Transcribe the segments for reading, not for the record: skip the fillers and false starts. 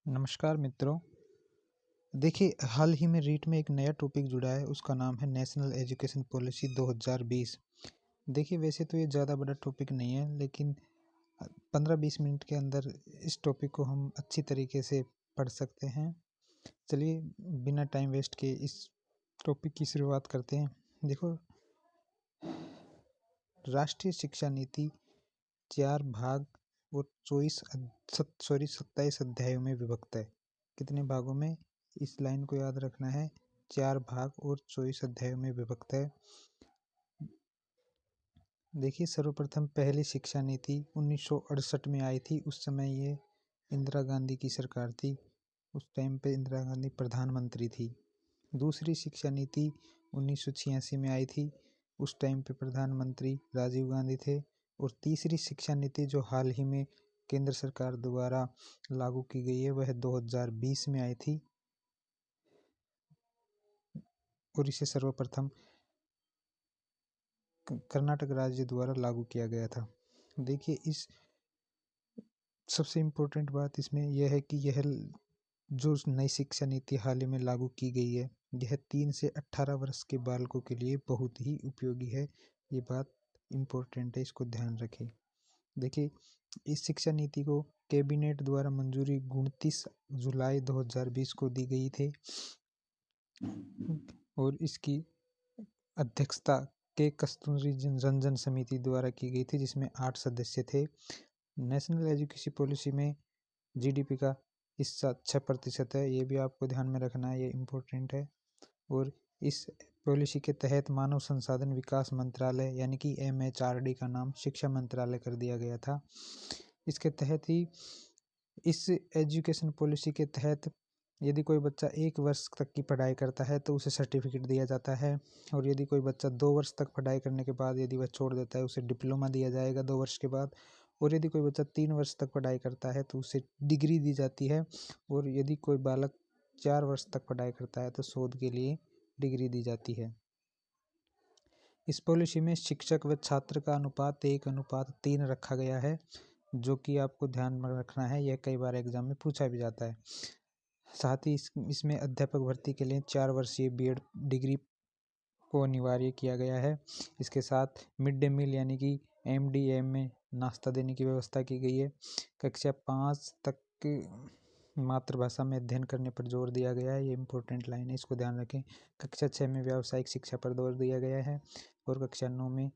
नमस्कार मित्रों। देखिए, हाल ही में रीट में एक नया टॉपिक जुड़ा है, उसका नाम है नेशनल एजुकेशन पॉलिसी 2020। देखिए, वैसे तो ये ज़्यादा बड़ा टॉपिक नहीं है, लेकिन 15-20 मिनट के अंदर इस टॉपिक को हम अच्छी तरीके से पढ़ सकते हैं। चलिए, बिना टाइम वेस्ट के इस टॉपिक की शुरुआत करते हैं। देखो, राष्ट्रीय शिक्षा नीति 4 भाग और 27 अध्यायों में विभक्त है। कितने भागों में? इस लाइन को याद रखना है, 4 भाग और 24 अध्यायों में विभक्त है। देखिए, सर्वप्रथम पहली शिक्षा नीति 1968 में आई थी। उस समय ये इंदिरा गांधी की सरकार थी। उस टाइम पे इंदिरा गांधी प्रधानमंत्री थी। दूसरी शिक्षा नीति 1986 में आई थी। उस टाइम पे प्रधानमंत्री राजीव गांधी थे। और तीसरी शिक्षा नीति जो हाल ही में केंद्र सरकार द्वारा लागू की गई है, वह 2020 में आई थी और इसे सर्वप्रथम कर्नाटक राज्य द्वारा लागू किया गया था। देखिए, इस सबसे इम्पोर्टेंट बात इसमें यह है कि यह जो नई शिक्षा नीति हाल ही में लागू की गई है, यह 3 से 18 वर्ष के बालकों के लिए बहुत ही उपयोगी है। ये बात इम्पोर्टेंट है, इसको ध्यान रखें। देखिए, इस शिक्षा नीति को कैबिनेट द्वारा मंजूरी 29 जुलाई 2020 को दी गई थी और इसकी अध्यक्षता के कस्तूरी रंजन समिति द्वारा की गई थी, जिसमें 8 सदस्य थे। नेशनल एजुकेशन पॉलिसी में जीडीपी का हिस्सा 6% है। ये भी आपको ध्यान में रखना है, ये इम्पोर्टेंट है। और इस पॉलिसी के तहत मानव संसाधन विकास मंत्रालय यानी कि MHRD का नाम शिक्षा मंत्रालय कर दिया गया था। इसके तहत ही इस एजुकेशन पॉलिसी के तहत यदि कोई बच्चा 1 वर्ष तक की पढ़ाई करता है तो उसे सर्टिफिकेट दिया जाता है। और यदि कोई बच्चा 2 वर्ष तक पढ़ाई करने के बाद यदि वह छोड़ देता है, उसे डिप्लोमा दिया जाएगा 2 वर्ष के बाद। और यदि कोई बच्चा 3 वर्ष तक पढ़ाई करता है तो उसे डिग्री दी जाती है। और यदि कोई बालक 4 वर्ष तक पढ़ाई करता है तो शोध के लिए डिग्री दी जाती है। इस पॉलिसी में शिक्षक व छात्र का अनुपात 1:3 रखा गया है, जो कि आपको ध्यान में रखना है। यह कई बार एग्जाम में पूछा भी जाता है। साथ ही इसमें अध्यापक भर्ती के लिए 4 वर्षीय B.Ed डिग्री को अनिवार्य किया गया है। इसके साथ मिड डे मील यानी कि MDM में नाश्ता देने की व्यवस्था की गई है। कक्षा 5 तक मातृभाषा में अध्ययन करने पर जोर दिया गया है। ये इम्पोर्टेंट लाइन है, इसको ध्यान रखें। कक्षा 6 में व्यावसायिक शिक्षा पर जोर दिया गया है और कक्षा 9 में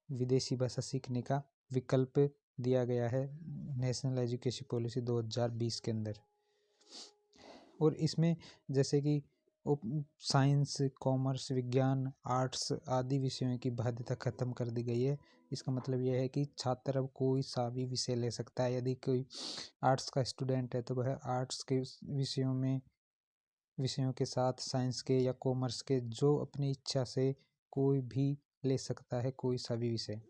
विदेशी भाषा सीखने का विकल्प दिया गया है नेशनल एजुकेशन पॉलिसी 2020 के अंदर। और इसमें जैसे कि साइंस, कॉमर्स, विज्ञान, आर्ट्स आदि विषयों की बाध्यता खत्म कर दी गई है। इसका मतलब यह है कि छात्र अब कोई सा भी विषय ले सकता है। यदि कोई आर्ट्स का स्टूडेंट है तो वह आर्ट्स के विषयों के साथ साइंस के या कॉमर्स के जो अपनी इच्छा से कोई भी ले सकता है, कोई सा भी विषय।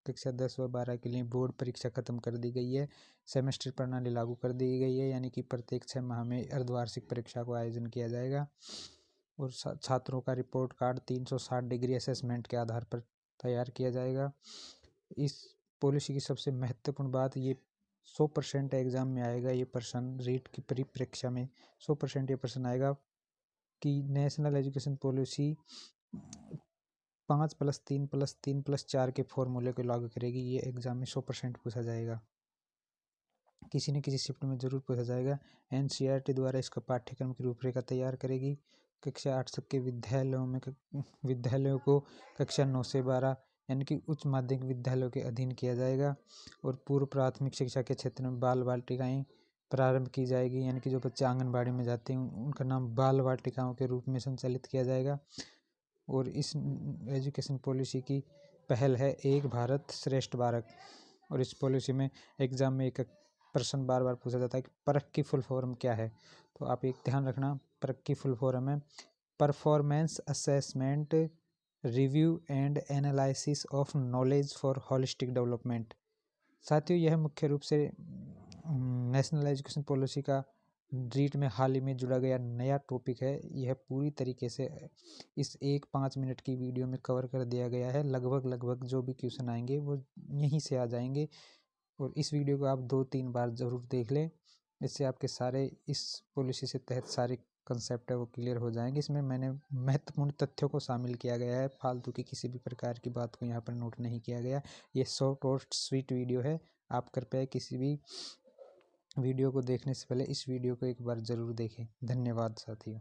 कक्षा 10 व 12 के लिए बोर्ड परीक्षा खत्म कर दी गई है। सेमेस्टर प्रणाली लागू कर दी गई है, यानी कि प्रत्येक 6 माह में अर्धवार्षिक परीक्षा का आयोजन किया जाएगा। और छात्रों का रिपोर्ट कार्ड 360 डिग्री असेसमेंट के आधार पर तैयार किया जाएगा। इस पॉलिसी की सबसे महत्वपूर्ण बात, ये 100% एग्जाम में आएगा। ये प्रश्न रीट की परिप्रेक्षा में 100% ये प्रश्न आएगा कि नेशनल एजुकेशन पॉलिसी 5+3+3+4 के फॉर्मूले को लागू करेगी। ये एग्जाम में 100% पूछा जाएगा, किसी न किसी शिफ्ट में जरूर पूछा जाएगा। NCERT द्वारा इसका पाठ्यक्रम की रूपरेखा तैयार करेगी। कक्षा 8 तक के विद्यालयों को कक्षा 9 से 12 यानी कि उच्च माध्यमिक विद्यालयों के अधीन किया जाएगा। और पूर्व प्राथमिक शिक्षा के क्षेत्र में बाल वाटिकाएं प्रारंभ की जाएगी, यानी कि जो बच्चे आंगनबाड़ी में जाते हैं उनका नाम बाल वाटिकाओं के रूप में संचालित किया जाएगा। और इस एजुकेशन पॉलिसी की पहल है एक भारत श्रेष्ठ भारत। और इस पॉलिसी में एग्जाम में एक प्रश्न बार बार पूछा जाता है कि परख की फुल फॉर्म क्या है। तो आप एक ध्यान रखना, परख की फुल फॉर्म है performance assessment review and analysis of knowledge for holistic development. साथियों, यह मुख्य रूप से नेशनल एजुकेशन पॉलिसी का रीट में हाल ही में जुड़ा गया नया टॉपिक है। यह पूरी तरीके से इस 5 मिनट की वीडियो में कवर कर दिया गया है। लगभग जो भी क्वेश्चन आएंगे वो यहीं से आ जाएंगे। और इस वीडियो को आप 2-3 बार ज़रूर देख लें। इससे आपके सारे इस पॉलिसी से तहत सारे कंसेप्ट है वो क्लियर हो जाएंगे। इसमें मैंने महत्वपूर्ण तथ्यों को शामिल किया गया है, फालतू की किसी भी प्रकार की बात को यहाँ पर नोट नहीं किया गया। ये शॉर्ट और स्वीट वीडियो है। आप कृपया किसी भी वीडियो को देखने से पहले इस वीडियो को एक बार ज़रूर देखें। धन्यवाद साथियों।